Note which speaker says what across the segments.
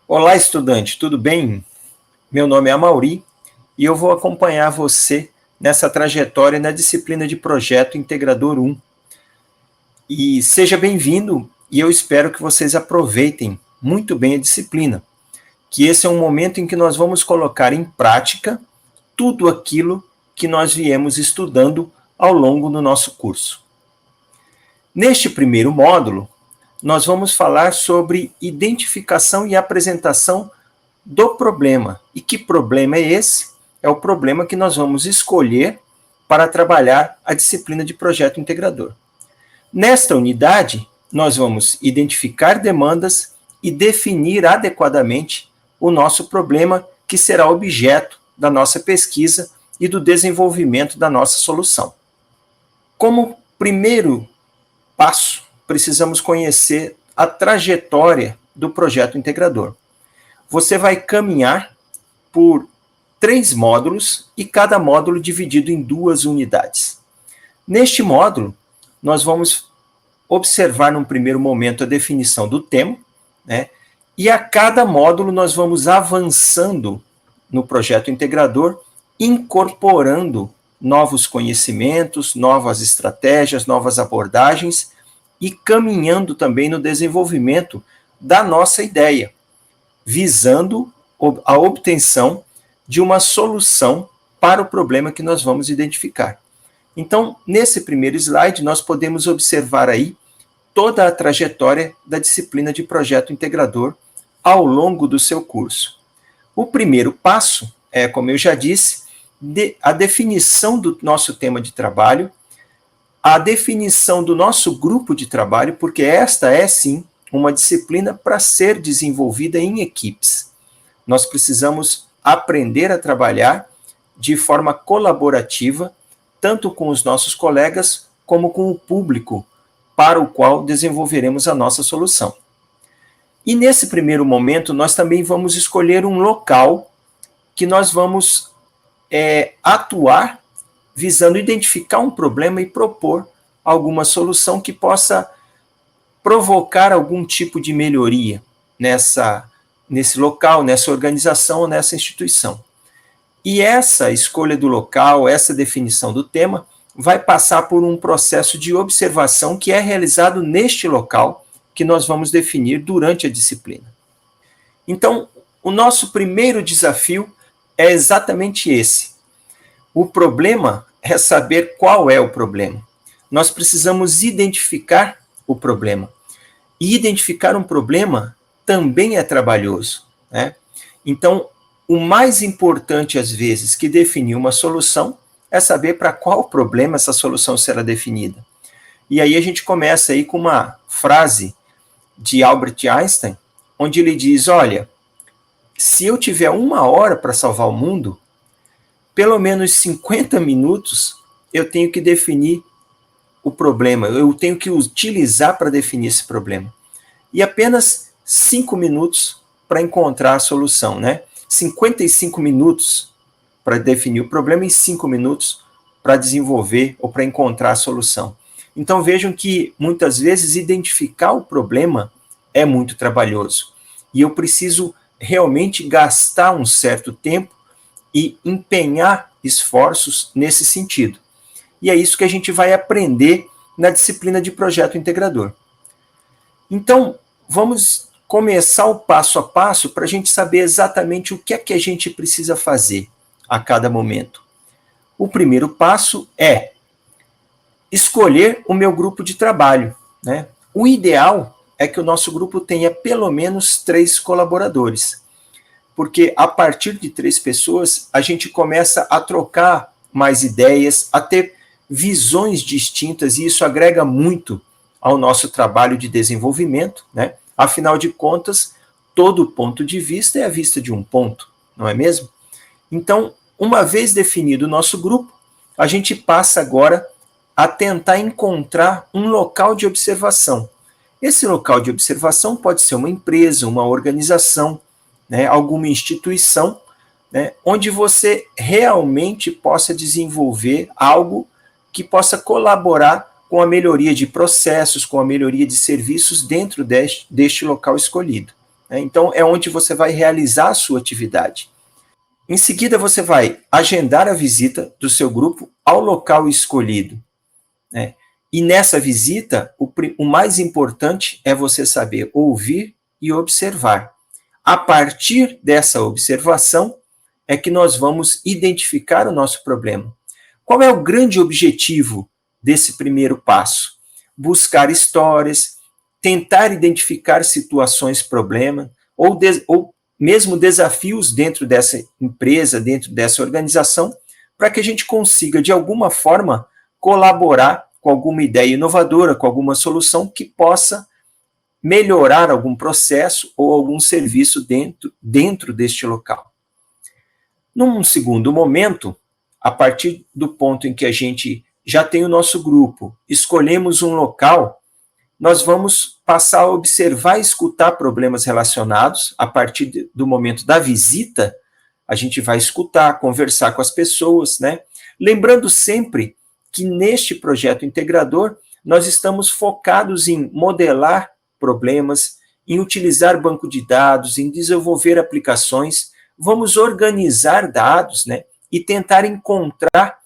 Speaker 1: Olá, estudante, tudo bem? Meu nome é Amaury e eu vou acompanhar você nessa trajetória na disciplina de Projeto Integrador 1. E seja bem-vindo e eu espero que vocês aproveitem muito bem a disciplina, que esse é um momento em que nós vamos colocar em prática tudo aquilo que nós viemos estudando ao longo do nosso curso. Neste primeiro módulo, nós vamos falar sobre identificação e apresentação do problema. E que problema é esse? É o problema que nós vamos escolher para trabalhar a disciplina de projeto integrador. Nesta unidade, nós vamos identificar demandas e definir adequadamente o nosso problema, que será objeto da nossa pesquisa e do desenvolvimento da nossa solução. Como primeiro passo, precisamos conhecer a trajetória do projeto integrador. Você vai caminhar por 3 módulos e cada módulo dividido em 2 unidades. Neste módulo, nós vamos observar num primeiro momento a definição do tema, né? E a cada módulo nós vamos avançando no projeto integrador, incorporando novos conhecimentos, novas estratégias, novas abordagens e caminhando também no desenvolvimento da nossa ideia, visando a obtenção de uma solução para o problema que nós vamos identificar. Então, nesse primeiro slide, nós podemos observar aí toda a trajetória da disciplina de projeto integrador ao longo do seu curso. O primeiro passo é, como eu já disse, a definição do nosso tema de trabalho, a definição do nosso grupo de trabalho, porque esta é, sim, uma disciplina para ser desenvolvida em equipes. Nós precisamos aprender a trabalhar de forma colaborativa, tanto com os nossos colegas, como com o público para o qual desenvolveremos a nossa solução. E nesse primeiro momento, nós também vamos escolher um local que nós vamos atuar visando identificar um problema e propor alguma solução que possa provocar algum tipo de melhoria nesse local, nessa organização ou nessa instituição. E essa escolha do local, essa definição do tema, vai passar por um processo de observação que é realizado neste local, que nós vamos definir durante a disciplina. Então, o nosso primeiro desafio é exatamente esse. O problema é saber qual é o problema. Nós precisamos identificar o problema. E identificar um problema também é trabalhoso, né? Então, o mais importante, às vezes, que definir uma solução é saber para qual problema essa solução será definida. E aí a gente começa aí com uma frase de Albert Einstein, onde ele diz, olha, se eu tiver 1 hora para salvar o mundo, pelo menos 50 minutos eu tenho que definir o problema, eu tenho que utilizar para definir esse problema. E apenas 5 minutos para encontrar a solução, né? 55 minutos para definir o problema e 5 minutos para desenvolver ou para encontrar a solução. Então vejam que muitas vezes identificar o problema é muito trabalhoso. E eu preciso realmente gastar um certo tempo e empenhar esforços nesse sentido. E é isso que a gente vai aprender na disciplina de projeto integrador. Então, vamos começar o passo a passo para a gente saber exatamente o que é que a gente precisa fazer a cada momento. O primeiro passo é escolher o meu grupo de trabalho, né? O ideal é que o nosso grupo tenha pelo menos 3 colaboradores, porque a partir de 3 pessoas a gente começa a trocar mais ideias, a ter visões distintas, e isso agrega muito ao nosso trabalho de desenvolvimento, né? Afinal de contas, todo ponto de vista é a vista de um ponto, não é mesmo? Então, uma vez definido o nosso grupo, a gente passa agora a tentar encontrar um local de observação. Esse local de observação pode ser uma empresa, uma organização, né, alguma instituição, né, onde você realmente possa desenvolver algo que possa colaborar com a melhoria de processos, com a melhoria de serviços dentro deste local escolhido. né? Então, é onde você vai realizar a sua atividade. Em seguida, você vai agendar a visita do seu grupo ao local escolhido, né? E nessa visita, o mais importante é você saber ouvir e observar. A partir dessa observação é que nós vamos identificar o nosso problema. Qual é o grande objetivo desse primeiro passo? Buscar histórias, tentar identificar situações, problema, ou mesmo desafios dentro dessa empresa, dentro dessa organização, para que a gente consiga, de alguma forma, colaborar com alguma ideia inovadora, com alguma solução que possa melhorar algum processo ou algum serviço dentro deste local. Num segundo momento, a partir do ponto em que a gente já tem o nosso grupo, escolhemos um local, nós vamos passar a observar e escutar problemas relacionados. A partir do momento da visita, a gente vai escutar, conversar com as pessoas, né? Lembrando sempre que neste projeto integrador, nós estamos focados em modelar problemas, em utilizar banco de dados, em desenvolver aplicações, vamos organizar dados, né? E tentar encontrar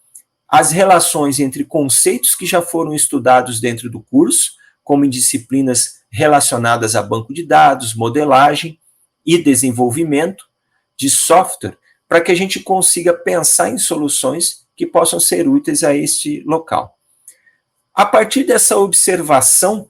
Speaker 1: as relações entre conceitos que já foram estudados dentro do curso, como em disciplinas relacionadas a banco de dados, modelagem e desenvolvimento de software, para que a gente consiga pensar em soluções que possam ser úteis a este local. A partir dessa observação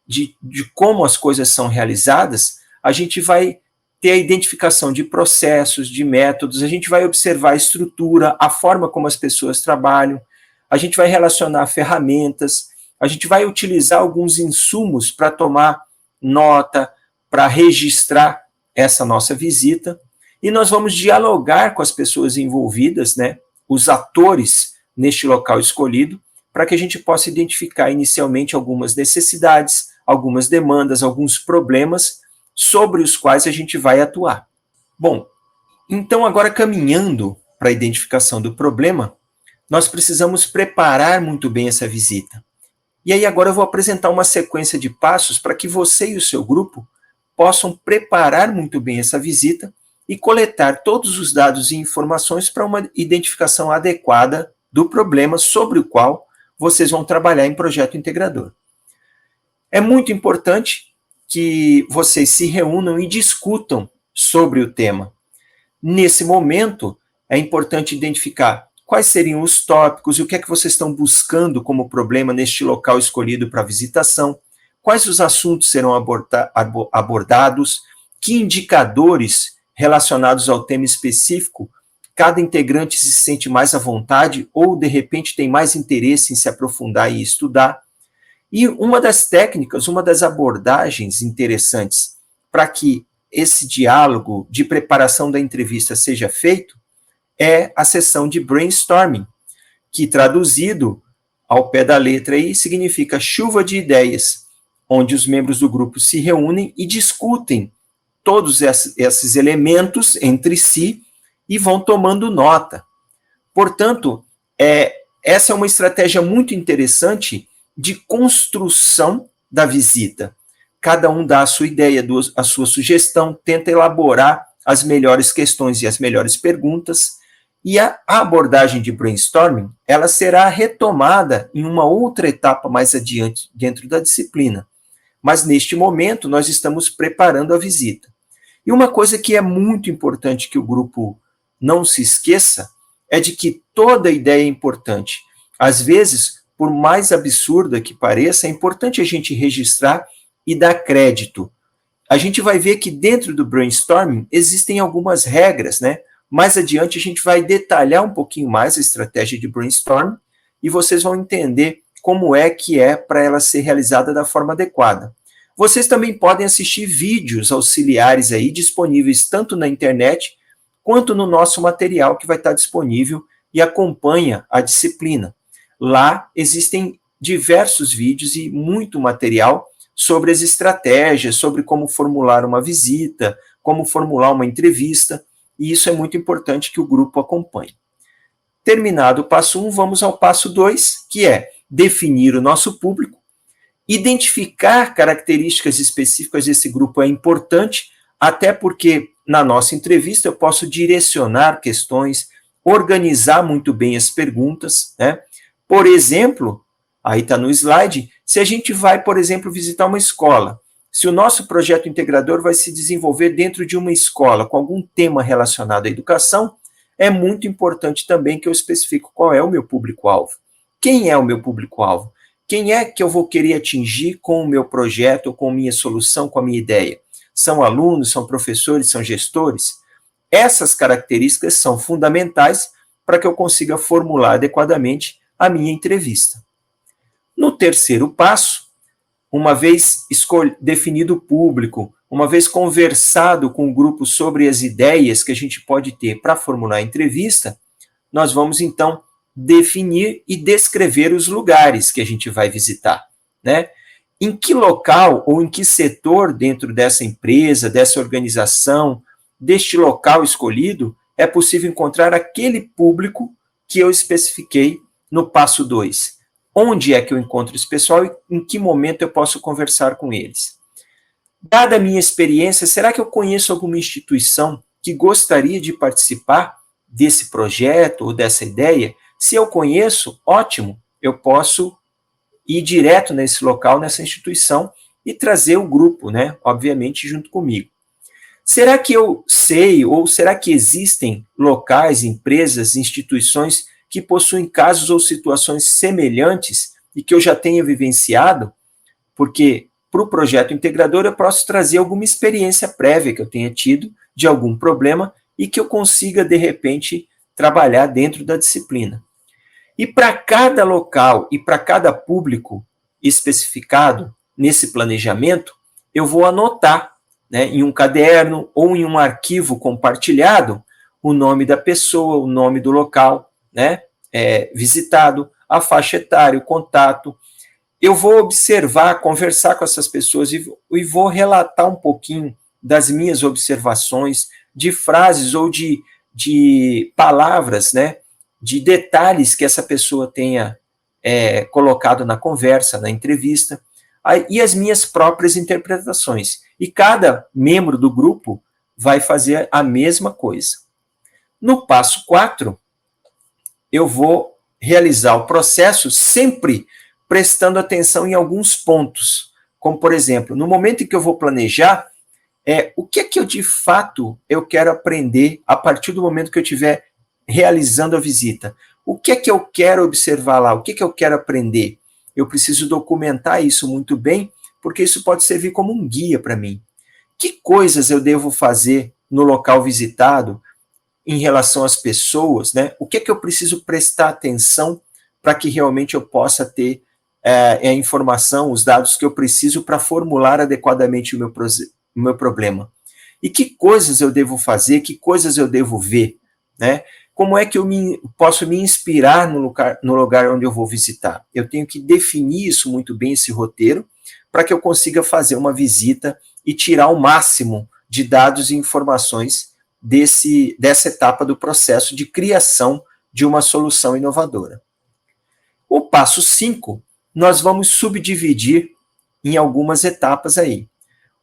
Speaker 1: de como as coisas são realizadas, a gente vai ter a identificação de processos, de métodos, a gente vai observar a estrutura, a forma como as pessoas trabalham, a gente vai relacionar ferramentas, a gente vai utilizar alguns insumos para tomar nota, para registrar essa nossa visita, e nós vamos dialogar com as pessoas envolvidas, né, os atores neste local escolhido, para que a gente possa identificar inicialmente algumas necessidades, algumas demandas, alguns problemas sobre os quais a gente vai atuar. Bom, então agora caminhando para a identificação do problema, nós precisamos preparar muito bem essa visita. E aí agora eu vou apresentar uma sequência de passos para que você e o seu grupo possam preparar muito bem essa visita e coletar todos os dados e informações para uma identificação adequada do problema sobre o qual vocês vão trabalhar em projeto integrador. É muito importante que vocês se reúnam e discutam sobre o tema. Nesse momento, é importante identificar quais seriam os tópicos e o que é que vocês estão buscando como problema neste local escolhido para visitação, quais os assuntos serão abordados, que indicadores relacionados ao tema específico cada integrante se sente mais à vontade ou, de repente, tem mais interesse em se aprofundar e estudar. E uma das técnicas, uma das abordagens interessantes para que esse diálogo de preparação da entrevista seja feito é a sessão de brainstorming, que traduzido ao pé da letra aí significa chuva de ideias, onde os membros do grupo se reúnem e discutem todos esses elementos entre si e vão tomando nota. Portanto, essa é uma estratégia muito interessante de construção da visita. Cada um dá a sua ideia, a sua sugestão, tenta elaborar as melhores questões e as melhores perguntas, e a abordagem de brainstorming, ela será retomada em uma outra etapa mais adiante dentro da disciplina. Mas, neste momento, nós estamos preparando a visita. E uma coisa que é muito importante que o grupo não se esqueça é de que toda ideia é importante. Às vezes, por mais absurda que pareça, é importante a gente registrar e dar crédito. A gente vai ver que dentro do brainstorming existem algumas regras, né? Mais adiante a gente vai detalhar um pouquinho mais a estratégia de brainstorming e vocês vão entender como é que é para ela ser realizada da forma adequada. Vocês também podem assistir vídeos auxiliares aí disponíveis tanto na internet quanto no nosso material que vai estar disponível e acompanha a disciplina. Lá existem diversos vídeos e muito material sobre as estratégias, sobre como formular uma visita, como formular uma entrevista, e isso é muito importante que o grupo acompanhe. Terminado o passo 1, vamos ao passo 2, que é definir o nosso público. Identificar características específicas desse grupo é importante, até porque na nossa entrevista eu posso direcionar questões, organizar muito bem as perguntas, né? Por exemplo, aí está no slide, se a gente vai, por exemplo, visitar uma escola, se o nosso projeto integrador vai se desenvolver dentro de uma escola com algum tema relacionado à educação, é muito importante também que eu especifique qual é o meu público-alvo. Quem é o meu público-alvo? Quem é que eu vou querer atingir com o meu projeto, com a minha solução, com a minha ideia? São alunos, são professores, são gestores? Essas características são fundamentais para que eu consiga formular adequadamente a minha entrevista. No terceiro passo, uma vez definido o público, uma vez conversado com o grupo sobre as ideias que a gente pode ter para formular a entrevista, nós vamos então definir e descrever os lugares que a gente vai visitar, né? Em que local ou em que setor dentro dessa empresa, dessa organização, deste local escolhido, é possível encontrar aquele público que eu especifiquei no passo 2. Onde é que eu encontro esse pessoal e em que momento eu posso conversar com eles? Dada a minha experiência, será que eu conheço alguma instituição que gostaria de participar desse projeto ou dessa ideia? Se eu conheço, ótimo, eu posso ir direto nesse local, nessa instituição, e trazer o grupo, né, obviamente, junto comigo. Será que eu sei, ou será que existem locais, empresas, instituições que possuem casos ou situações semelhantes e que eu já tenha vivenciado? Porque para o projeto integrador eu posso trazer alguma experiência prévia que eu tenha tido de algum problema e que eu consiga, de repente, trabalhar dentro da disciplina. E para cada local e para cada público especificado nesse planejamento, eu vou anotar, né, em um caderno ou em um arquivo compartilhado o nome da pessoa, o nome do local, né, visitado, a faixa etária, o contato. Eu vou observar, conversar com essas pessoas e vou relatar um pouquinho das minhas observações, de frases ou de palavras, né, de detalhes que essa pessoa tenha colocado na conversa, na entrevista, e as minhas próprias interpretações. E cada membro do grupo vai fazer a mesma coisa. No passo 4, eu vou realizar o processo sempre prestando atenção em alguns pontos, como, por exemplo, no momento em que eu vou planejar, o que é que eu, de fato, eu quero aprender a partir do momento que eu estiver realizando a visita. O que é que eu quero observar lá? O que é que eu quero aprender? Eu preciso documentar isso muito bem, porque isso pode servir como um guia para mim. Que coisas eu devo fazer no local visitado em relação às pessoas, né? O que é que eu preciso prestar atenção para que realmente eu possa ter a informação, os dados que eu preciso para formular adequadamente o meu problema? E que coisas eu devo fazer, que coisas eu devo ver, né? Como é que eu posso me inspirar no lugar onde eu vou visitar? Eu tenho que definir isso muito bem, esse roteiro, para que eu consiga fazer uma visita e tirar o máximo de dados e informações dessa etapa do processo de criação de uma solução inovadora. O passo 5, nós vamos subdividir em algumas etapas aí.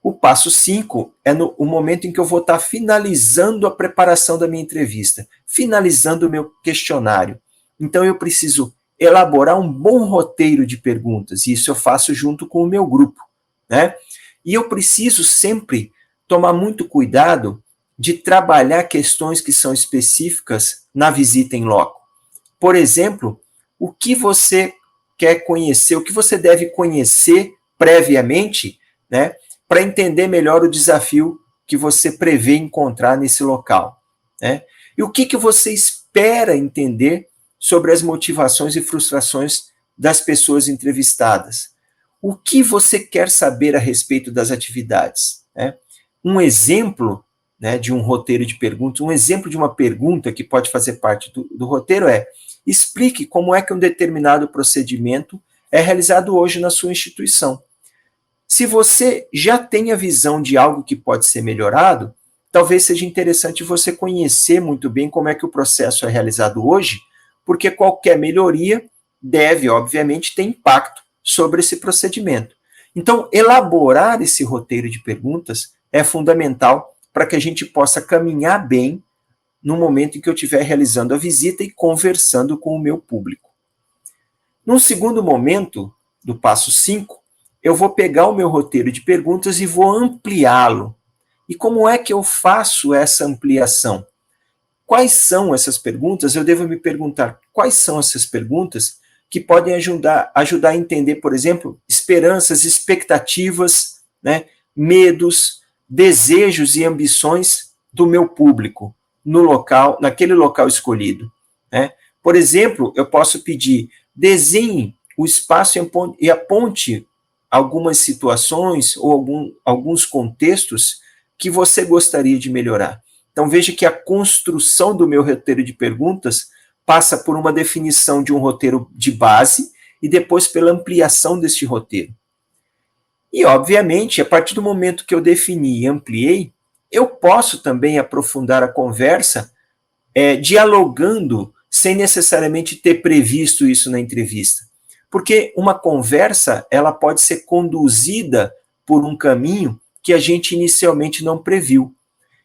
Speaker 1: O passo 5 é o momento em que eu vou estar finalizando a preparação da minha entrevista, finalizando o meu questionário. Então, eu preciso elaborar um bom roteiro de perguntas, e isso eu faço junto com o meu grupo, né? E eu preciso sempre tomar muito cuidado de trabalhar questões que são específicas na visita em loco. Por exemplo, o que você quer conhecer, o que você deve conhecer previamente, né, para entender melhor o desafio que você prevê encontrar nesse local, né? E o que você espera entender sobre as motivações e frustrações das pessoas entrevistadas? O que você quer saber a respeito das atividades, né? Um exemplo, né, de um roteiro de perguntas, um exemplo de uma pergunta que pode fazer parte do roteiro explique como é que um determinado procedimento é realizado hoje na sua instituição. Se você já tem a visão de algo que pode ser melhorado, talvez seja interessante você conhecer muito bem como é que o processo é realizado hoje, porque qualquer melhoria deve, obviamente, ter impacto sobre esse procedimento. Então, elaborar esse roteiro de perguntas é fundamental para que a gente possa caminhar bem no momento em que eu estiver realizando a visita e conversando com o meu público. Num segundo momento, do passo 5, eu vou pegar o meu roteiro de perguntas e vou ampliá-lo. E como é que eu faço essa ampliação? Quais são essas perguntas? Eu devo me perguntar quais são essas perguntas que podem ajudar a entender, por exemplo, esperanças, expectativas, né, medos, desejos e ambições do meu público naquele local escolhido. Né? Por exemplo, eu posso pedir, desenhe o espaço e aponte algumas situações ou alguns contextos que você gostaria de melhorar. Então, veja que a construção do meu roteiro de perguntas passa por uma definição de um roteiro de base e depois pela ampliação deste roteiro. E, obviamente, a partir do momento que eu defini e ampliei, eu posso também aprofundar a conversa dialogando sem necessariamente ter previsto isso na entrevista. Porque uma conversa, ela pode ser conduzida por um caminho que a gente inicialmente não previu.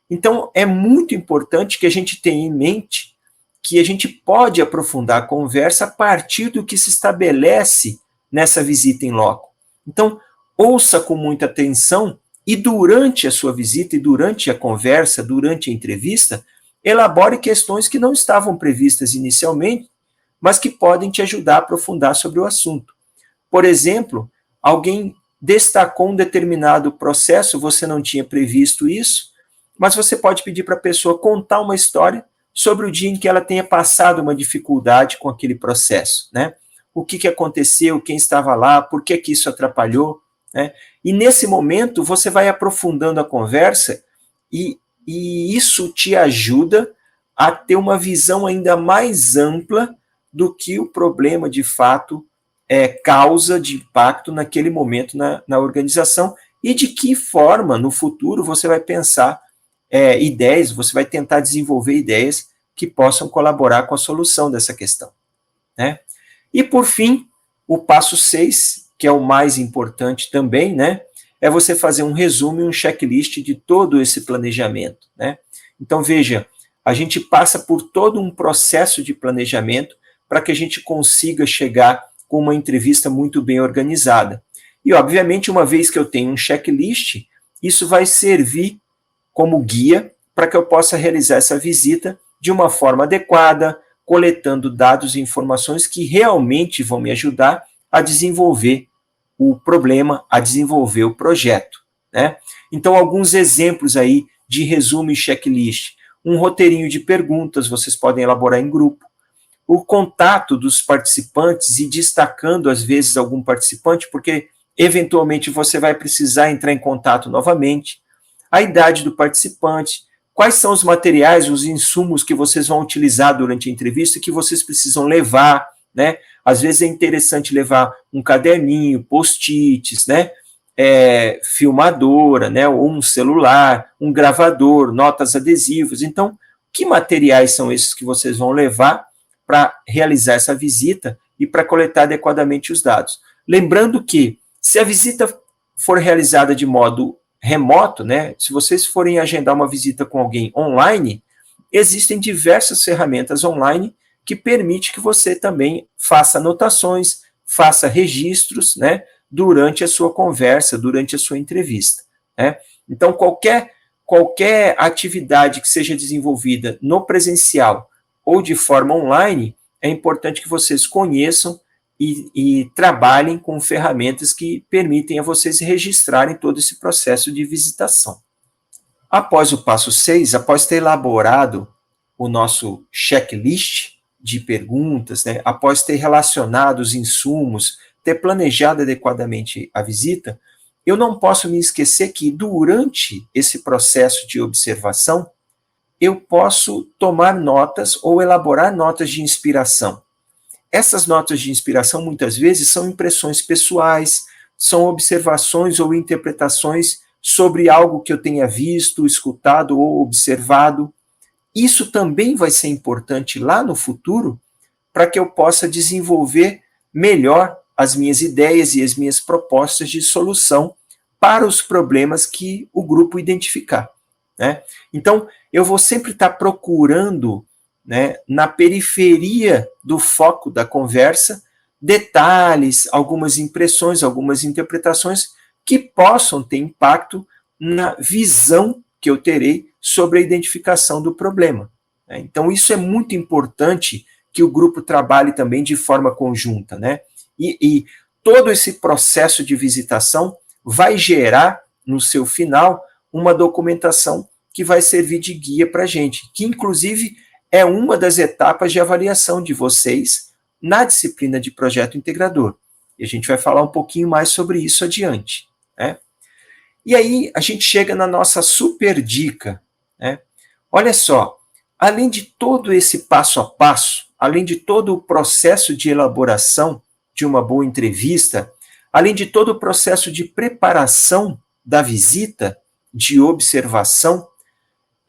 Speaker 1: Então, é muito importante que a gente tenha em mente que a gente pode aprofundar a conversa a partir do que se estabelece nessa visita em loco. Então, ouça com muita atenção e durante a sua visita e durante a conversa, durante a entrevista, elabore questões que não estavam previstas inicialmente, mas que podem te ajudar a aprofundar sobre o assunto. Por exemplo, alguém destacou um determinado processo, você não tinha previsto isso, mas você pode pedir para a pessoa contar uma história sobre o dia em que ela tenha passado uma dificuldade com aquele processo, né? O que aconteceu, quem estava lá, por que isso atrapalhou, né? E nesse momento você vai aprofundando a conversa e isso te ajuda a ter uma visão ainda mais ampla do que o problema de fato causa de impacto naquele momento na organização e de que forma no futuro você vai pensar ideias, você vai tentar desenvolver ideias que possam colaborar com a solução dessa questão. Né? E, por fim, o passo 6, que é o mais importante também, né, é você fazer um resumo e um checklist de todo esse planejamento. Né? Então, veja, a gente passa por todo um processo de planejamento para que a gente consiga chegar com uma entrevista muito bem organizada. E, obviamente, uma vez que eu tenho um checklist, isso vai servir como guia para que eu possa realizar essa visita de uma forma adequada, coletando dados e informações que realmente vão me ajudar a desenvolver o problema, a desenvolver o projeto. Né? Então, alguns exemplos aí de resumo e checklist. Um roteirinho de perguntas, vocês podem elaborar em grupo. O contato dos participantes e destacando, às vezes, algum participante, porque, eventualmente, você vai precisar entrar em contato novamente. A idade do participante, quais são os materiais, os insumos que vocês vão utilizar durante a entrevista que vocês precisam levar, né? Às vezes é interessante levar um caderninho, post-its, né? Filmadora, né? Ou um celular, um gravador, notas adesivas. Então, que materiais são esses que vocês vão levar para realizar essa visita e para coletar adequadamente os dados? Lembrando que, se a visita for realizada de modo remoto, né? Se vocês forem agendar uma visita com alguém online, existem diversas ferramentas online que permitem que você também faça anotações, faça registros, né? Durante a sua conversa, durante a sua entrevista. Né? Então, qualquer atividade que seja desenvolvida no presencial ou de forma online, é importante que vocês conheçam e trabalhem com ferramentas que permitem a vocês registrarem todo esse processo de visitação. Após o passo 6, após ter elaborado o nosso checklist de perguntas, né, após ter relacionado os insumos, ter planejado adequadamente a visita, eu não posso me esquecer que durante esse processo de observação, eu posso tomar notas ou elaborar notas de inspiração. Essas notas de inspiração, muitas vezes, são impressões pessoais, são observações ou interpretações sobre algo que eu tenha visto, escutado ou observado. Isso também vai ser importante lá no futuro para que eu possa desenvolver melhor as minhas ideias e as minhas propostas de solução para os problemas que o grupo identificar, né? Então, eu vou sempre estar procurando, né, na periferia do foco da conversa, detalhes, algumas impressões, algumas interpretações que possam ter impacto na visão que eu terei sobre a identificação do problema, né? Então, isso é muito importante que o grupo trabalhe também de forma conjunta, né? E todo esse processo de visitação vai gerar, no seu final, uma documentação que vai servir de guia para a gente, que inclusive é uma das etapas de avaliação de vocês na disciplina de projeto integrador. E a gente vai falar um pouquinho mais sobre isso adiante, né? E aí a gente chega na nossa super dica, né? Olha só, além de todo esse passo a passo, além de todo o processo de elaboração de uma boa entrevista, além de todo o processo de preparação da visita, de observação,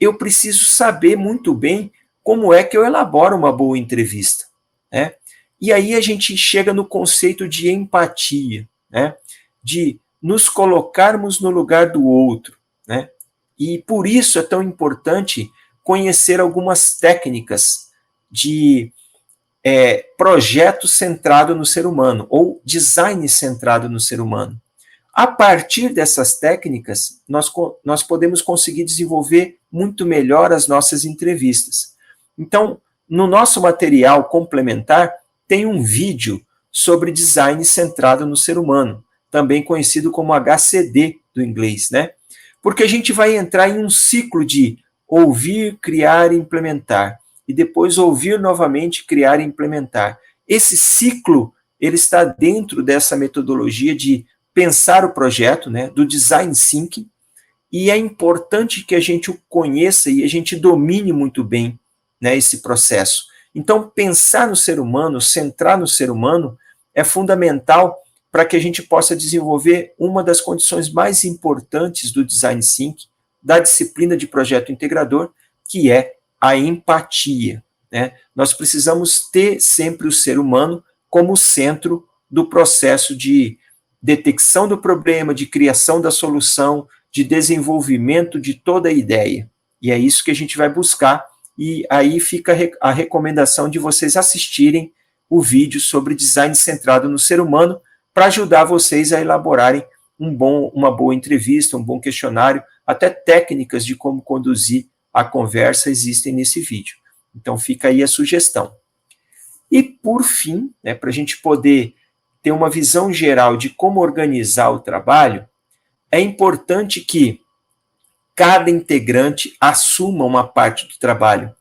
Speaker 1: eu preciso saber muito bem como é que eu elaboro uma boa entrevista, né? E aí a gente chega no conceito de empatia, né? De nos colocarmos no lugar do outro, né? E por isso é tão importante conhecer algumas técnicas de projeto centrado no ser humano, ou design centrado no ser humano. A partir dessas técnicas, nós podemos conseguir desenvolver muito melhor as nossas entrevistas. Então, no nosso material complementar, tem um vídeo sobre design centrado no ser humano, também conhecido como HCD do inglês, né? Porque a gente vai entrar em um ciclo de ouvir, criar e implementar, e depois ouvir novamente, criar e implementar. Esse ciclo, ele está dentro dessa metodologia de pensar o projeto, né, do design thinking, e é importante que a gente o conheça e a gente domine muito bem, né, esse processo. Então, pensar no ser humano, centrar no ser humano, é fundamental para que a gente possa desenvolver uma das condições mais importantes do design thinking, da disciplina de projeto integrador, que é a empatia, né? Nós precisamos ter sempre o ser humano como centro do processo de detecção do problema, de criação da solução, de desenvolvimento de toda a ideia. E é isso que a gente vai buscar, e aí fica a recomendação de vocês assistirem o vídeo sobre design centrado no ser humano, para ajudar vocês a elaborarem uma boa entrevista, um bom questionário, até técnicas de como conduzir a conversa existem nesse vídeo. Então fica aí a sugestão. E por fim, né, para a gente poder ter uma visão geral de como organizar o trabalho, é importante que cada integrante assuma uma parte do trabalho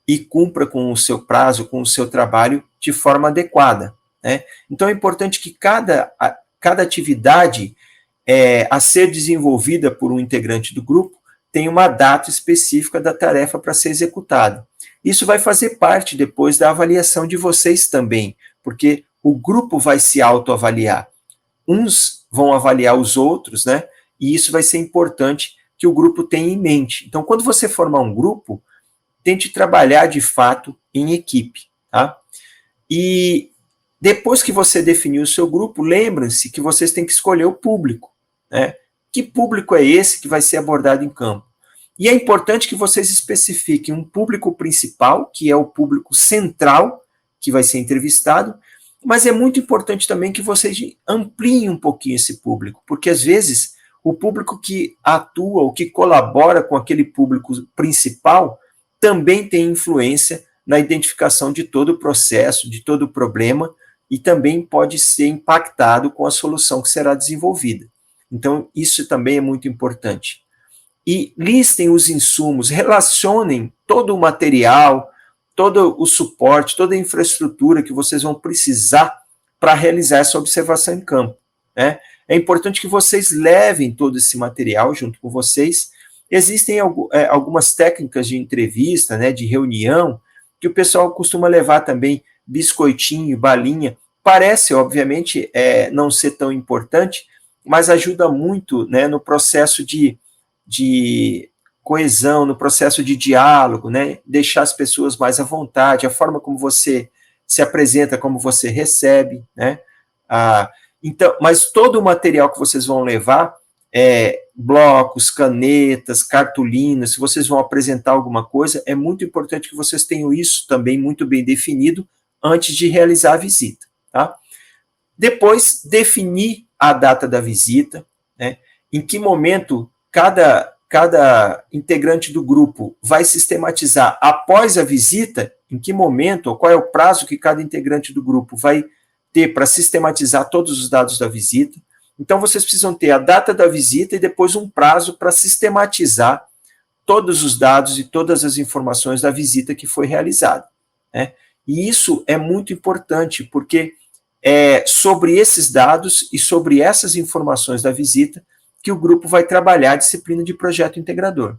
Speaker 1: e cumpra com o seu prazo, com o seu trabalho de forma adequada, né? Então é importante que cada atividade a ser desenvolvida por um integrante do grupo tenha uma data específica da tarefa para ser executada. Isso vai fazer parte depois da avaliação de vocês também, porque o grupo vai se autoavaliar. Uns vão avaliar os outros, né? E isso vai ser importante que o grupo tenha em mente. Então, quando você formar um grupo, tente trabalhar de fato em equipe, tá? E depois que você definir o seu grupo, lembrem-se que vocês têm que escolher o público, né? Que público é esse que vai ser abordado em campo? E é importante que vocês especifiquem um público principal, que é o público central, que vai ser entrevistado, mas é muito importante também que vocês ampliem um pouquinho esse público, porque às vezes o público que atua ou que colabora com aquele público principal também tem influência na identificação de todo o processo, de todo o problema, e também pode ser impactado com a solução que será desenvolvida. Então, isso também é muito importante. E listem os insumos, relacionem todo o material, todo o suporte, toda a infraestrutura que vocês vão precisar para realizar essa observação em campo, né? É importante que vocês levem todo esse material junto com vocês. Existem algumas técnicas de entrevista, né, de reunião, que o pessoal costuma levar também biscoitinho, balinha. Parece, obviamente, não ser tão importante, mas ajuda muito, né, no processo de coesão, no processo de diálogo, né, deixar as pessoas mais à vontade, a forma como você se apresenta, como você recebe, né, Então, mas todo o material que vocês vão levar, blocos, canetas, cartolinas, se vocês vão apresentar alguma coisa, é muito importante que vocês tenham isso também muito bem definido antes de realizar a visita, tá? Depois, definir a data da visita, né? Em que momento cada integrante do grupo vai sistematizar após a visita, em que momento, ou qual é o prazo que cada integrante do grupo vai ter para sistematizar todos os dados da visita. Então, vocês precisam ter a data da visita e depois um prazo para sistematizar todos os dados e todas as informações da visita que foi realizada, né? E isso é muito importante, porque é sobre esses dados e sobre essas informações da visita que o grupo vai trabalhar a disciplina de projeto integrador.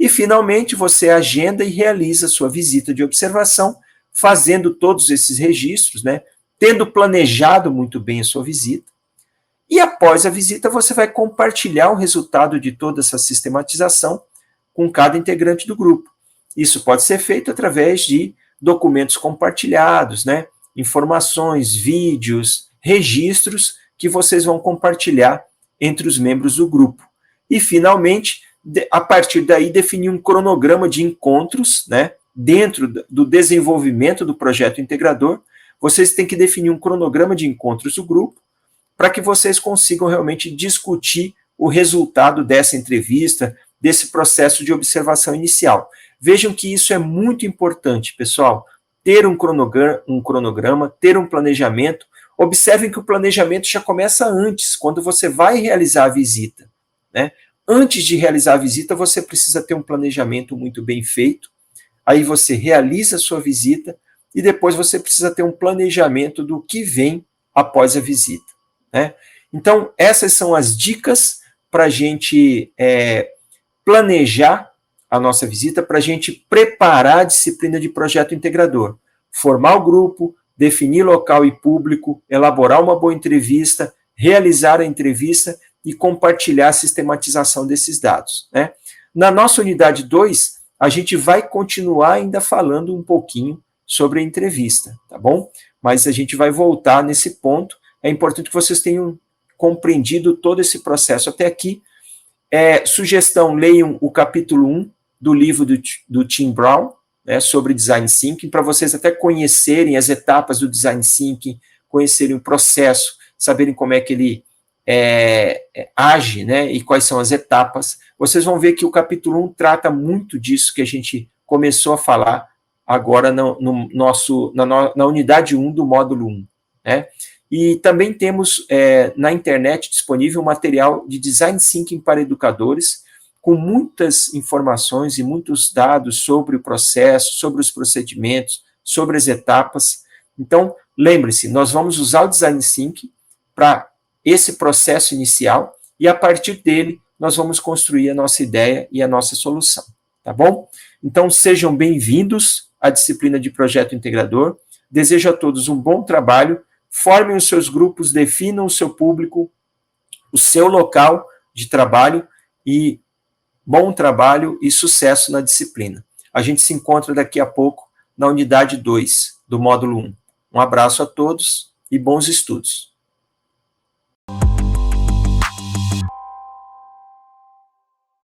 Speaker 1: E, finalmente, você agenda e realiza a sua visita de observação, fazendo todos esses registros, né? Tendo planejado muito bem a sua visita. E, após a visita, você vai compartilhar o resultado de toda essa sistematização com cada integrante do grupo. Isso pode ser feito através de documentos compartilhados, né? Informações, vídeos, registros que vocês vão compartilhar entre os membros do grupo. E, finalmente, a partir daí, definir um cronograma de encontros, né? Dentro do desenvolvimento do projeto integrador, vocês têm que definir um cronograma de encontros do grupo para que vocês consigam realmente discutir o resultado dessa entrevista, desse processo de observação inicial. Vejam que isso é muito importante, pessoal, ter um cronograma, ter um planejamento. Observem que o planejamento já começa antes, quando você vai realizar a visita, né? Antes de realizar a visita, você precisa ter um planejamento muito bem feito, aí você realiza a sua visita, e depois você precisa ter um planejamento do que vem após a visita, né? Então, essas são as dicas para a gente planejar a nossa visita, para a gente preparar a disciplina de projeto integrador, formar o grupo, definir local e público, elaborar uma boa entrevista, realizar a entrevista e compartilhar a sistematização desses dados, né? Na nossa unidade 2, a gente vai continuar ainda falando um pouquinho sobre a entrevista, tá bom? Mas a gente vai voltar nesse ponto. É importante que vocês tenham compreendido todo esse processo até aqui. Sugestão, leiam o capítulo 1 do livro do Tim Brown, né, sobre Design Thinking, para vocês até conhecerem as etapas do Design Thinking, conhecerem o processo, saberem como é que ele age, né, e quais são as etapas. Vocês vão ver que o capítulo 1 trata muito disso que a gente começou a falar agora na unidade 1 do módulo 1, né? E também temos na internet disponível um material de Design Thinking para educadores, com muitas informações e muitos dados sobre o processo, sobre os procedimentos, sobre as etapas. Então, lembre-se, nós vamos usar o Design Thinking para esse processo inicial, e a partir dele nós vamos construir a nossa ideia e a nossa solução, tá bom? Então, sejam bem-vindos à disciplina de projeto integrador. Desejo a todos um bom trabalho, formem os seus grupos, definam o seu público, o seu local de trabalho, e bom trabalho e sucesso na disciplina. A gente se encontra daqui a pouco na unidade 2 do módulo 1. Um abraço a todos e bons estudos.